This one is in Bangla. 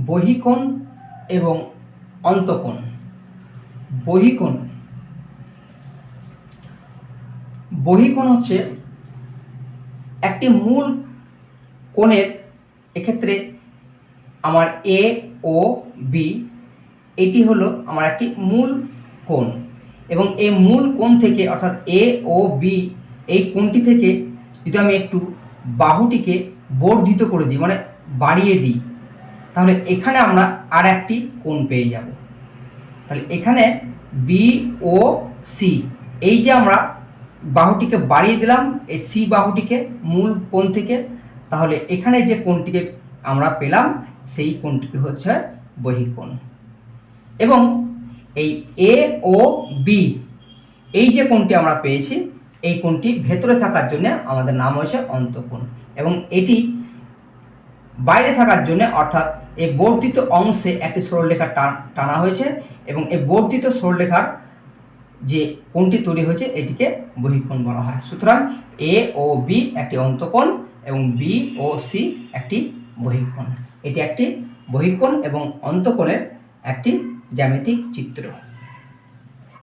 বহিকোণ এবং অন্তকোণ। বহিকোণ বহিকোণ হচ্ছে একটি মূল কোণের, এক্ষেত্রে আমার এ ও বি, এটি হলো আমার একটি মূল কোণ, এবং এই মূল কোণ থেকে অর্থাৎ এ ও বি এই কোণটি থেকে যদি আমি একটু বাহুটিকে বর্ধিত করে দিই, মানে বাড়িয়ে দিই, তাহলে এখানে আমরা আর একটি কোণ পেয়ে যাব। তাহলে এখানে বি ও সি, এই যে আমরা বাহুটিকে বাড়িয়ে দিলাম এই সি বাহুটিকে মূল কোণ থেকে, তাহলে এখানে যে কোণটিকে আমরা পেলাম সেই কোণটিকে হচ্ছে বহিকোণ। এবং এই এ ও বি এই যে কোণটি আমরা পেয়েছি, এই কোণটি ভেতরে থাকার জন্য আমাদের নাম হয়েছে অন্তঃকোণ, এবং এটি বাইরে থাকার জন্য অর্থাৎ এই বর্ধিত অংশে একটি সরলরেখা টানা হয়েছে, এবং এই বর্ধিত সরলরেখার যে কোণটি তৈরি হয়েছে এটিকে বহিকোণ বলা হয়। সুতরাং এ ও বি একটি অন্তঃকোণ এবং বি ও সি একটি বহিকোণ। এটি একটি বহিকোণ এবং অন্তঃকোণের একটি জ্যামিতিক চিত্র।